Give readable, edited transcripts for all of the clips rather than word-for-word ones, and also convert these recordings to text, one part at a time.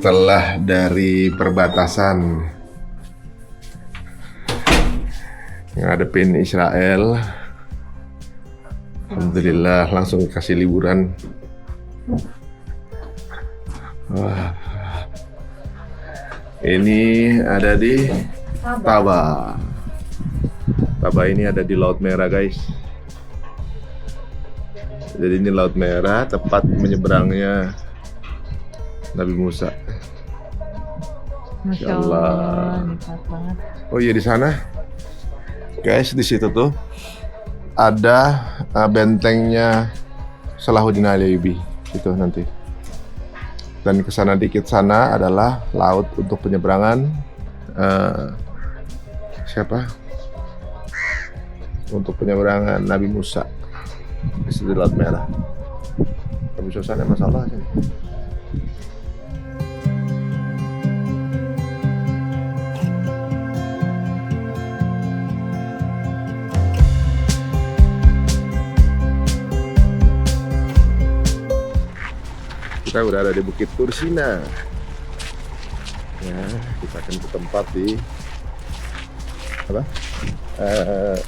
setelah dari perbatasan ngadepin Israel, alhamdulillah langsung kasih liburan. Wah, ini ada di Taba. Taba ini ada di Laut Merah, guys. Jadi ini Laut Merah, tepat menyeberangnya Nabi Musa. Masya Allah, nikmat banget. Oh iya, di sana, guys, di situ tuh ada bentengnya Salahuddin Ayyubi itu nanti. Dan ke sana dikit sana adalah laut untuk penyeberangan untuk penyeberangan Nabi Musa di situ di Laut Merah. Tapi suasana masalah aja. Kita udah ada di Bukit Tursina. Ya, kita akan ke tempat di apa?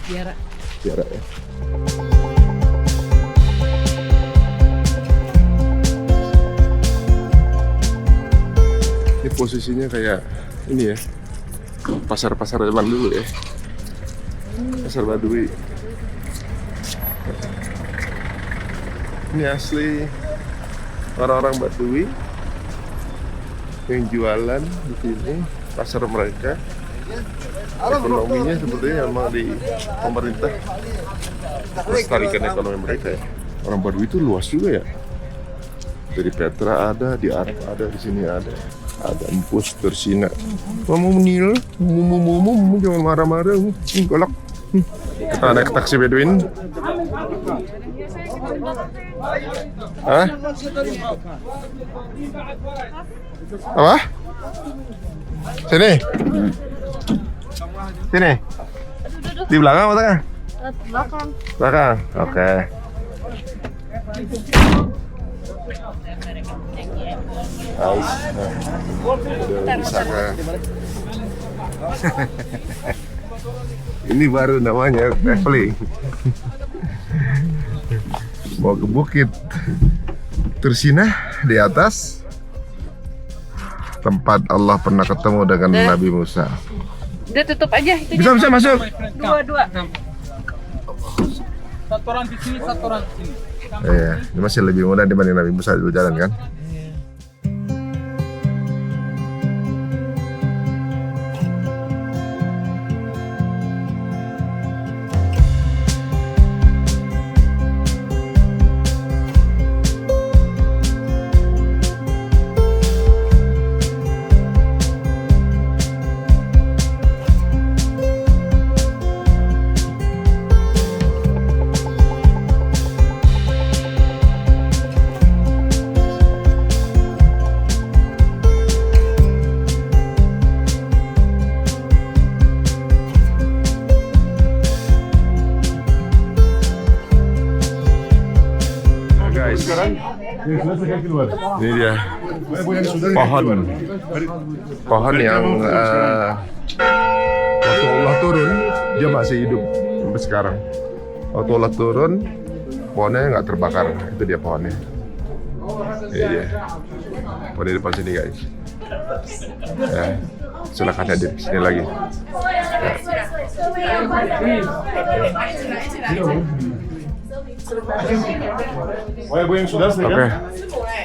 Biara ya. Ini posisinya kayak ini ya, pasar-pasar zaman dulu ya, pasar Badui. Ini asli orang-orang Badui yang jualan di sini, pasar mereka. Ekonominya sebetulnya memang di pemerintah melestarikan ekonomi mereka ya. Orang Badui itu luas juga ya. Dari Petra ada, di Arab ada, di sini ada Empus, Tursina. Kamu menil, jangan marah-marah, golok. Kita naik taksi Bedouin. Hah? Apa? Sini. Sini. Di belakang atau tengah? belakang. Belakang. Oke. Guys, udah bisa ke. Ini baru namanya traveling. Mau ke Bukit Tursina di atas tempat Allah pernah ketemu dengan Nabi Musa. Udah tutup aja itu. Bisa masuk. Dua. Satu orang di sini, satu orang di sini. Iya, ini masih lebih mudah dibanding Nabi Musa dulu jalan kan. Ini dia pohon yang waktu Allah turun dia masih hidup sampai sekarang. Waktu Allah turun pohonnya nggak terbakar, itu dia pohonnya. Ini dia pohon di depan sini, guys. Ya, silakan hadir di sini lagi. Oke.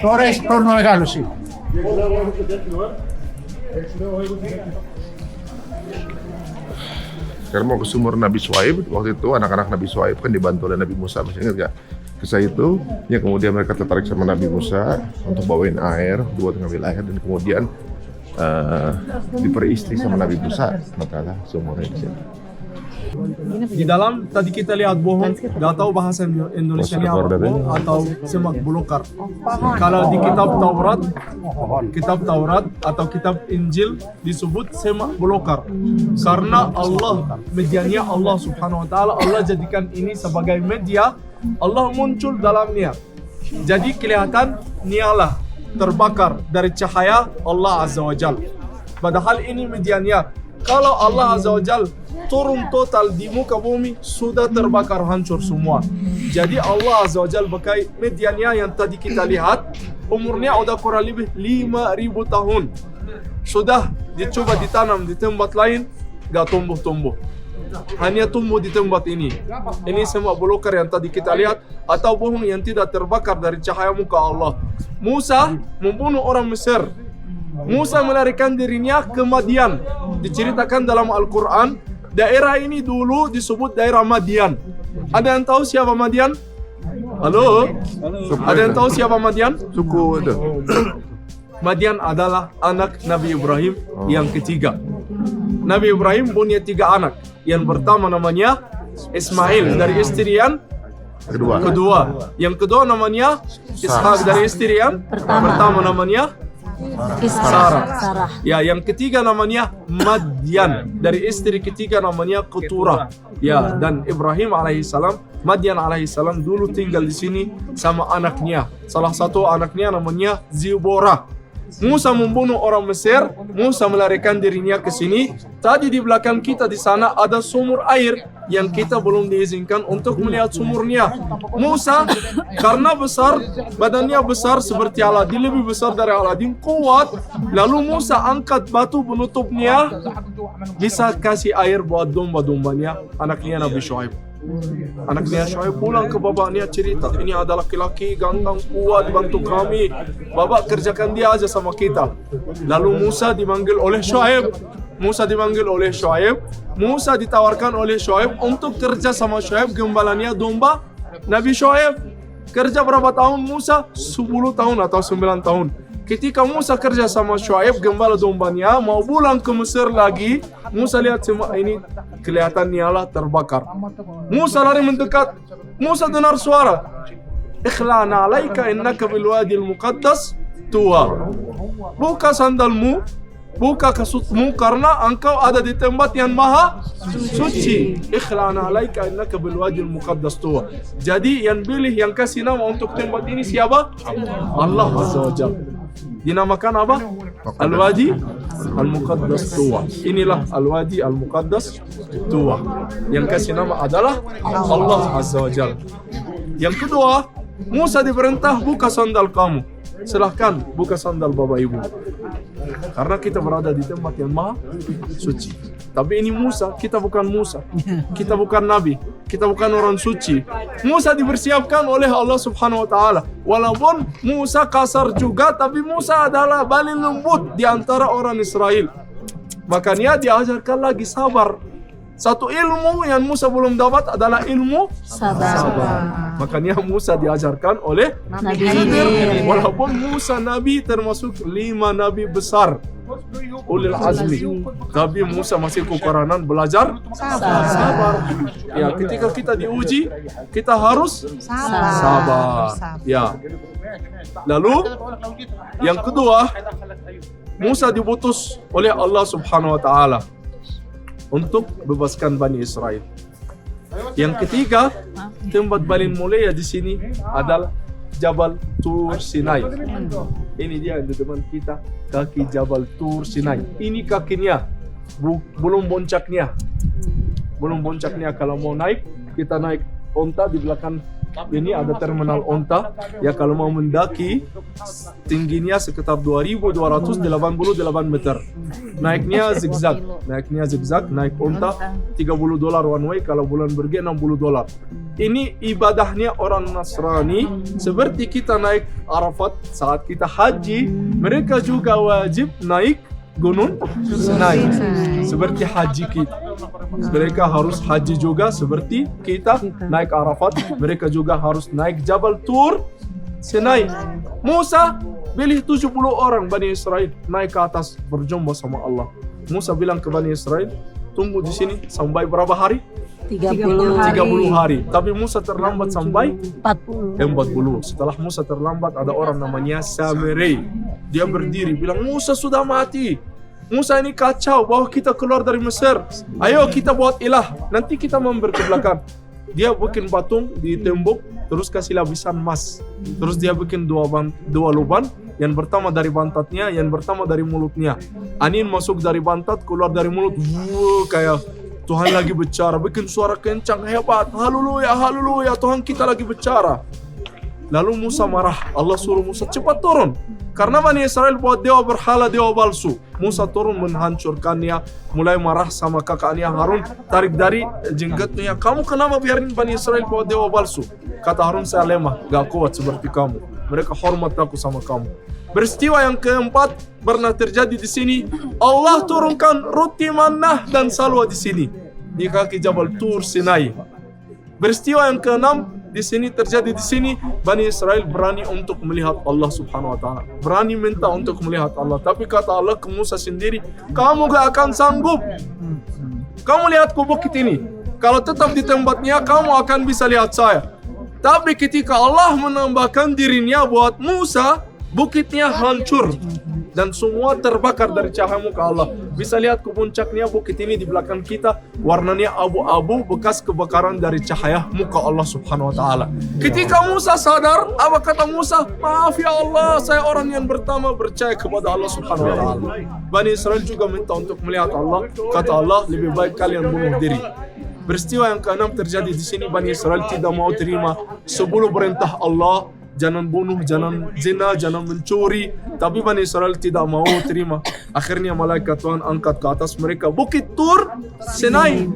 Torres torno regalo sih. Sekarang mau ke sumur Nabi Shu'aib. Waktu itu anak-anak Nabi Shu'aib kan dibantu oleh Nabi Musa. Masih ingat gak? Kisah itu, ya kemudian mereka tertarik sama Nabi Musa untuk bawain air, buat ngambil air, dan kemudian diperistri sama Nabi Musa. Maka sumurnya di sini. Di dalam tadi kita lihat bohong, nggak tahu bahasa Indonesianya apa, bohong atau semak belukar. Kalau di kitab Taurat atau kitab Injil disebut semak belukar, karena Allah medianya Allah Subhanahu Wa Taala, Allah jadikan ini sebagai media, Allah muncul dalamnya. Jadi kelihatan nialah terbakar dari cahaya Allah Azza wa Jal. Padahal ini mediannya. Kalau Allah Azza wa Jal turun total di muka bumi, sudah terbakar hancur semua. Jadi Allah Azza wa Jal pakai mediannya yang tadi kita lihat, umurnya udah kurang lebih 5.000 tahun. Sudah dicoba ditanam di tempat lain, gak tumbuh-tumbuh. Hanya tumbuh di tempat ini. Ini semua belukar yang tadi kita lihat, atau pohon yang tidak terbakar dari cahaya muka Allah. Musa membunuh orang Mesir. Musa melarikan dirinya ke Madian. Diceritakan dalam Al-Quran, daerah ini dulu disebut daerah Madian. Ada yang tahu siapa Madian? Halo? Ada yang tahu siapa Madian? Suku ada. Madian adalah anak Nabi Ibrahim yang ketiga. Nabi Ibrahim punya 3 anak. Yang pertama namanya Ismail dari istri yang kedua. Yang kedua namanya Ishak dari istri yang pertama namanya Sarah. Ya, yang ketiga namanya Madian dari istri ketiga namanya Keturah. Ya, dan Ibrahim alaihissalam, Madian alaihissalam dulu tinggal di sini sama anaknya. Salah satu anaknya namanya Zibora. Musa membunuh orang Mesir, Musa melarikan dirinya ke sini. Tadi di belakang kita di sana ada sumur air yang kita belum diizinkan untuk melihat sumurnya. Musa karena besar, badannya besar seperti Aladin, lebih besar dari Aladin, kuat. Lalu Musa angkat batu penutupnya, bisa kasih air buat domba-dombanya, anaknya Nabi Shu'aib. Anaknya Shu'aib pulang ke bapaknya cerita, ini ada laki-laki ganteng kuat bantu kami, bapak kerjakan dia aja sama kita. Lalu Musa dipanggil oleh Shu'aib. Musa ditawarkan oleh Shu'aib untuk kerja sama Shu'aib, gembalanya domba Nabi Shu'aib. Kerja berapa tahun Musa? 10 tahun atau 9 tahun. Ketika Musa kerja sama Shu'aib, gembala dombanya, mau pulang ke Mesir lagi, Musa lihat semua ini kelihatan nyala terbakar. Musa lari mendekat. Musa dengar suara, "Ikhla'na alaika innaka bil wadil muqaddas tuwa." Buka sandalmu, buka kasutmu karena engkau ada di tempat yang maha suci. Ikhla'na alaika innaka bil wadil muqaddas tuwa. Jadi yang pilih, yang kasih nama untuk tempat ini siapa? Allah Azza wa Jalla. Dinamakan apa? Al-Wadi Al-Muqaddas Tuwa. Inilah Al-Wadi Al-Muqaddas Tuwa. Yang kasih nama adalah Allah Azza wa Jalla. Yang kedua, Musa diperintah buka sandal kamu. Silahkan buka sandal bapak ibu. Karena kita berada di tempat yang maha suci. Tapi ini Musa, kita bukan Musa. Kita bukan Nabi. Kita bukan orang suci. Musa dipersiapkan oleh Allah Subhanahu wa Ta'ala. Walaupun Musa kasar juga, tapi Musa adalah paling lembut di antara orang Israel. Makanya diajarkan lagi sabar. Satu ilmu yang Musa belum dapat adalah ilmu sabar. Makanya Musa diajarkan oleh Nabi Khidir. Walaupun Musa Nabi termasuk 5 Nabi besar, ulil azmi, tapi Musa masih kekurangan belajar sabar. Ya, ketika kita diuji, kita harus sabar. Ya. Lalu yang kedua, Musa diutus oleh Allah Subhanahu wa Ta'ala untuk bebaskan Bani Israel. Yang ketiga, tempat paling mulia di sini adalah Jabal Tur Sinai. Ini dia di depan kita, kaki Jabal Tur Sinai. Ini kakinya, belum puncaknya. Belum puncaknya. Kalau mau naik, kita naik onta di belakang. Ini ada terminal onta. Ya, kalau mau mendaki, tingginya sekitar 2.288 meter. Naiknya zigzag, naik onta $30 one way. Kalau bulan pergi $60. Ini ibadahnya orang Nasrani. Seperti kita naik Arafat saat kita haji, mereka juga wajib naik Gunung Sinai. Seperti haji kita, mereka harus haji juga seperti kita naik Arafat. Mereka juga harus naik Jabal Tur Sinai. Musa pilih 70 orang Bani Israel naik ke atas berjumpa sama Allah. Musa bilang ke Bani Israel, tunggu di sini sampai berapa hari? 30 hari. Tapi Musa terlambat sampai 40. Setelah Musa terlambat, ada orang namanya Samiri. Dia berdiri bilang, Musa sudah mati. Musa ini kacau, bawa kita keluar dari Mesir. Ayo kita buat ilah, nanti kita mampir ke belakang. Dia bikin patung di tembok, terus kasih lapisan emas. Terus dia bikin dua lubang. yang pertama dari pantatnya, yang pertama dari mulutnya. Angin masuk dari pantat, keluar dari mulut. Kayak Tuhan lagi bicara, bikin suara kencang, hebat. Haleluya, haleluya, Tuhan kita lagi bicara. Lalu Musa marah. Allah suruh Musa cepat turun. Karena Bani Israel buat dewa berhala, dewa palsu. Musa turun menghancurkannya. Mulai marah sama kakaknya Harun. Tarik dari jenggotnya. Kamu kenapa biarin Bani Israel buat dewa palsu? Kata Harun, saya lemah, gak kuat seperti kamu. Mereka hormat aku sama kamu. Peristiwa yang keempat pernah terjadi di sini. Allah turunkan roti manah dan salwa di sini, di kaki Jabal Tur Sinai. Peristiwa yang keenam di sini terjadi di sini. Bani Israel berani untuk melihat Allah Subhanahu wa taala. Berani minta untuk melihat Allah. Tapi kata Allah ke Musa sendiri, kamu gak akan sanggup. Kamu lihat ke bukit ini. Kalau tetap di tempatnya, kamu akan bisa lihat saya. Tapi ketika Allah menambahkan dirinya buat Musa, bukitnya hancur dan semua terbakar dari cahaya muka Allah. Bisa lihat ke puncaknya bukit ini di belakang kita, warnanya abu-abu bekas kebakaran dari cahaya muka Allah Subhanahu wa taala. Ketika Musa sadar, apa kata Musa? Maaf ya Allah, saya orang yang pertama percaya kepada Allah Subhanahu wa taala. Bani Israel juga minta untuk melihat Allah. Kata Allah, lebih baik kalian bunuh diri. Peristiwa yang keenam terjadi di sini. Bani Israel tidak mau terima 10 perintah Allah. Jangan bunuh, jangan zina, jangan mencuri. Tapi Bani Israel tidak mau terima. Akhirnya malaikat Tuhan angkat ke atas mereka Bukit Tur Sinai.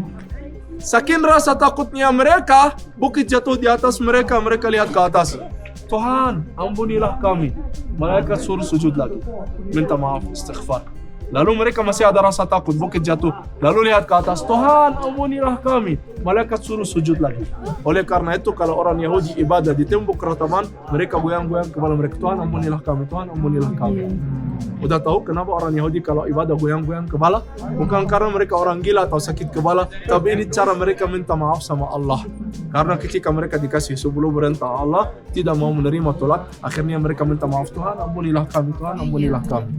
Saking rasa takutnya mereka, bukit jatuh di atas mereka. Mereka lihat ke atas. Tuhan, ampunilah kami. Malaikat suruh sujud lagi, minta maaf, istighfar. Lalu mereka masih ada rasa takut, bukit jatuh. Lalu lihat ke atas, Tuhan ampunilah kami. Malaikat suruh sujud lagi. Oleh karena itu kalau orang Yahudi ibadah di tembok rataman, mereka goyang-goyang kepala mereka, Tuhan ampunilah kami, Tuhan ampunilah kami. Udah tahu kenapa orang Yahudi kalau ibadah goyang-goyang kepala? Bukan karena mereka orang gila atau sakit kepala, tapi ini cara mereka minta maaf sama Allah. Karena ketika mereka dikasih 10 perintah Allah, tidak mau menerima tolak, akhirnya mereka minta maaf, Tuhan ampunilah kami, Tuhan ampunilah kami.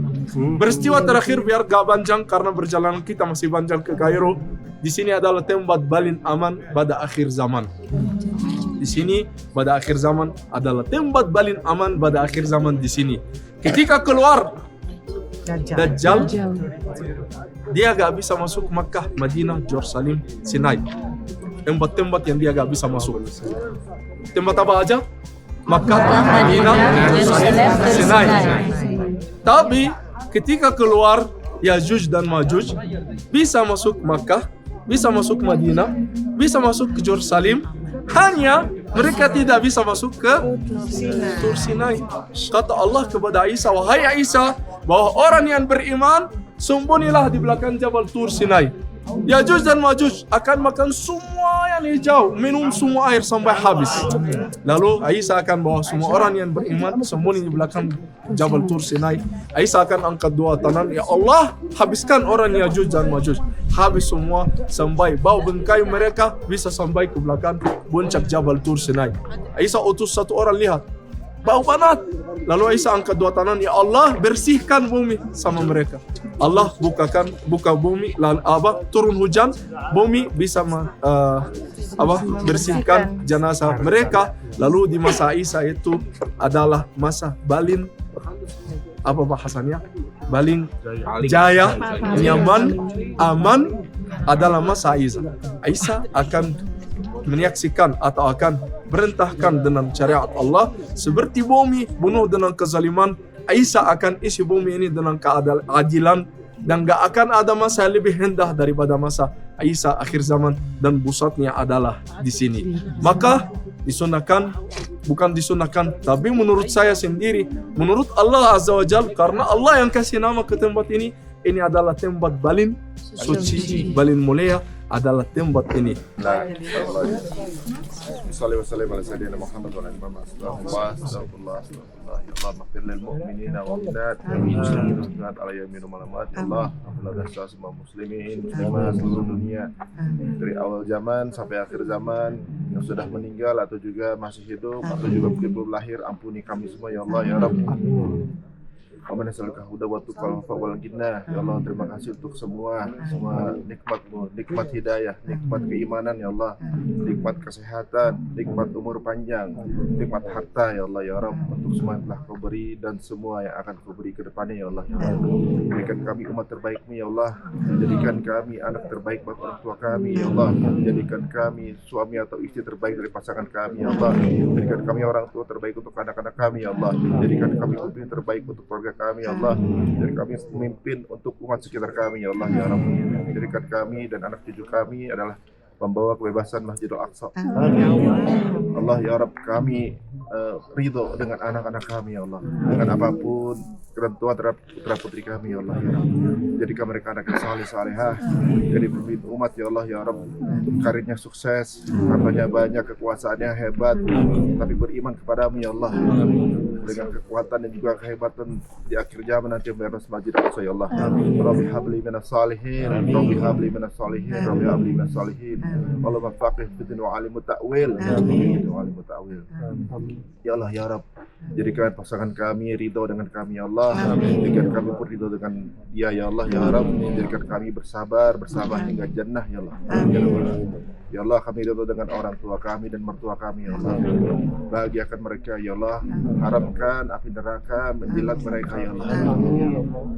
Peristiwa terakhir biar gak panjang karena perjalanan kita masih panjang ke Kairo. Di sini adalah tempat paling aman pada akhir zaman. Di sini pada akhir zaman adalah tempat paling aman pada akhir zaman di sini. Ketika keluar Dajjal, dia gak bisa masuk Makkah, Madinah, Yerusalem, Sinai. Tempat-tempat yang dia gak bisa masuk. Tempat apa aja? Makkah, Madinah, Yerusalem, Sinai. Tapi ketika keluar Yajuj dan Majuj, bisa masuk Makkah, bisa masuk Madinah, bisa masuk ke Yerusalem. Hanya mereka tidak bisa masuk ke Tur Sinai. Kata Allah kepada Isa, wahai Isa, bahwa orang yang beriman sembunyilah di belakang Jabal Tur Sinai. Yajuj dan Majuj akan makan semua yang hijau, minum semua air sampai habis. Lalu Isa akan bawa semua orang yang beriman sembunyi di belakang Jabal Tur Sinai. Isa akan angkat dua tangan, ya Allah, habiskan orang Yajuj dan Majuj. Habis semua sampai bau bengkai mereka bisa sampai ke belakang puncak Jabal Tur Sinai. Isa utus satu orang lihat, bau banget. Lalu Isa angkat dua tangan, ya Allah, bersihkan bumi sama mereka. Allah buka bumi, lalu turun hujan, bumi bisa bersihkan jenazah mereka. Lalu di masa Isa itu adalah masa paling apa bahasannya? Paling jaya, nyaman, aman adalah masa Isa. Isa akan menyaksikan atau akan perintahkan dengan syariat Allah seperti bumi penuh dengan kezaliman. Isa akan isi bumi ini dengan keadilan dan gak akan ada masa yang lebih rendah daripada masa Isa akhir zaman, dan pusatnya adalah di sini. Maka disunahkan, bukan disunahkan, tapi menurut saya sendiri, menurut Allah Azza wa Jalla, karena Allah yang kasih nama ke tempat ini adalah tempat paling suci, paling mulia adalah tempat ini. Sallallahu alaihi wasallam Muhammad wa alihi wasallam. Ya Allah, maghfir lil mu'minina wal mu'minat, muslimat ala yamin malamat. Ya Allah, ampunilah semua muslimin, muslimat seluruh dunia dari awal zaman sampai akhir zaman, yang sudah meninggal atau juga masih hidup atau juga mungkin belum lahir, ampuni kami semua ya Allah ya Rabb. Amin nasalluka huda wa tuqal wal ghina. Ya Allah, terima kasih untuk semua nikmat-Mu, nikmat hidayah, nikmat keimanan ya Allah, nikmat kesehatan, nikmat umur panjang, nikmat harta ya Allah ya Rabb, untuk semua yang telah Kau beri dan semua yang akan Kau beri ke depannya ya Allah ya Rabb. Jadikan kami umat terbaik-Mu ya Allah, jadikan kami anak terbaik buat orang tua kami ya Allah, jadikan kami suami atau istri terbaik dari pasangan kami ya Allah, jadikan kami orang tua terbaik untuk anak-anak kami ya Allah, jadikan kami pemimpin terbaik untuk keluarga kami ya Allah, jadikan kami pemimpin untuk umat sekitar kami ya Allah ya Rabb, jadikan kami dan anak cucu kami adalah membawa kebebasan Masjidil Aqsa. Allah ya Rabb, kami ridho dengan anak-anak kami ya Allah, dengan apapun ketentuan terhadap putra putri kami ya Allah ya Rabb. Jadikan mereka anak yang saleh salehah, jadi pemimpin umat ya Allah ya Rabb, karirnya sukses, hartanya banyak, kekuasaannya hebat, tapi beriman kepadamu ya Allah, dengan kekuatan dan juga kehebatan di akhir zaman nanti membebas Masjid Aqsa ya Allah. Rabbi habli minas salihin, Rabbi habli minas salihin, Rabbi habli minas salihin. Allahumma faqih fiddin wa alim ta'wil, wa alim ta'wil. Ya Allah ya Rabb, jadikan pasangan kami ridho dengan kami ya Allah, jadikan kami pun ridho dengan dia ya Allah ya Rabb, jadikan kami bersabar hingga jannah ya Allah. Ya Allah, kami ridho dengan orang tua kami dan mertua kami ya Allah, bahagiakan mereka ya Allah, haramkan api neraka menjilat mereka ya Allah.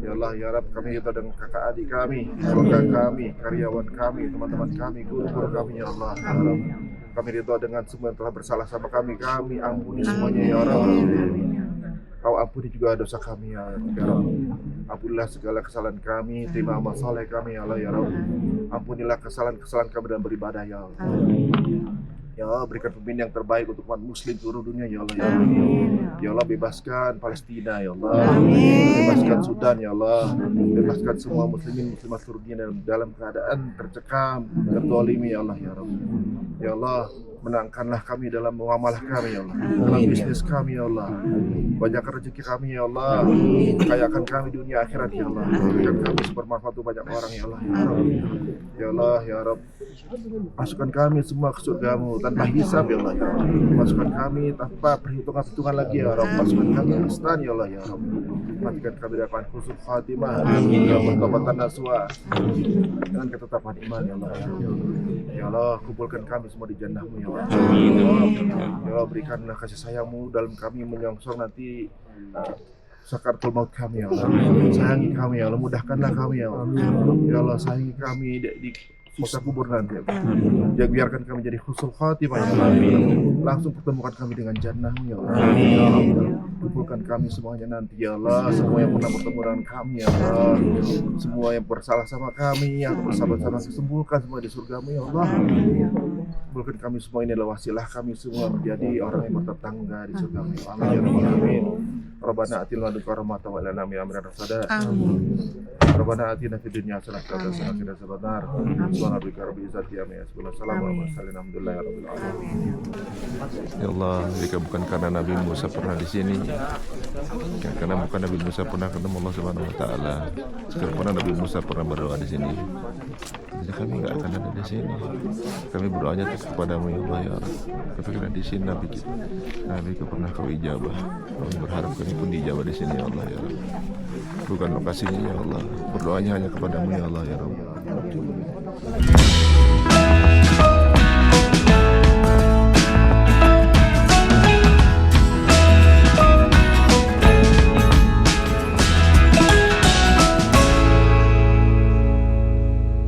Ya Allah ya Rabb, kami ridho dengan kakak adik kami, keluarga kami, karyawan kami, teman-teman kami, guru-guru kami ya Allah. Kami ridho dengan semua yang telah bersalah sama kami ampuni semuanya ya Rabb. Kau ampuni juga dosa kami ya Rabb. Ampunilah segala kesalahan kami, terima amal saleh kami ya Allah ya Rabb. Ampunilah kesalahan-kesalahan kami dalam beribadah ya Allah. Ya Allah, berikan pemimpin yang terbaik untuk umat muslim seluruh dunia ya Allah ya Allah. Ya Allah, bebaskan Palestina ya Allah. Bebaskan Sudan ya Allah. Bebaskan semua muslimin muslimat seluruh dunia dalam keadaan tercekam, terzalimi ya Allah ya Rabb. Ya Allah, menangkanlah kami dalam muamalah kami ya Allah, dalam bisnis kami ya Allah, banyakkan rezeki kami ya Allah, kayakan kami dunia akhirat ya Allah, berikan kami bermanfaat untuk banyak orang ya Allah ya Rabb. Ya Allah ya Rabb, masukkan kami semua ke surgamu tanpa hisab ya Allah ya Rabb. Masukkan kami tanpa perhitungan lagi ya Rabb. Masukkan kami ke istana ya Allah ya Rabb. Matikan kami dapat husnul khatimah, tobatan nasuha, dengan ketetapan iman ya Allah ya Rabb. Ya Allah, kumpulkan kami semua di jannah-Mu ya Allah. Ya Allah, berikanlah kasih sayang-Mu dalam kami menyongsong nanti sakaratul maut kami ya Allah. Sayangi kami ya Allah, mudahkanlah kami ya Allah. Ya Allah, sayangi kami di masa kubur nanti ya Allah. Biarkan kami jadi husnul khatimah ya Allah. Langsung pertemukan kami dengan jannah-Mu ya Allah. Ya Allah, kumpulkan kami semuanya nanti ya Allah. Semua yang pernah bertemu dengan kami ya Allah, semua yang bersalah sama kami, yang bersahabat sama kami, sembuhkan semua di surga-Mu ya Allah. Kumpulkan kami semua, ini adalah wasilah kami semua menjadi orang yang bertetangga di surga-Mu ya Allah ya Rabbal alamin. Rabbana atina min ladunka rahmatan wa lana min amrina rashada. Rabbana atina fid dunya hasanatan wa qina adzabannar. Subhana rabbika rabbil izzati amma yasifun. Wassalamu alhamdulillahi rabbil alamin. Ya Allah, jika bukan karena Nabi Musa pernah di sini, karena bukan Nabi Musa pernah ketemu Allah Subhanahu wa taala, karena Nabi Musa pernah berdoa di sini, jadi kami nggak akan ada di sini. Kami berdoanya kepadamu ya Allah ya Rabb. Tapi karena di sini Nabi pernah Kau ijabah. Kami berharap kami pun diijabah di sini ya Allah ya Rabb. Bukan lokasinya ya Allah, berdoanya hanya kepadamu ya Allah ya Rabb.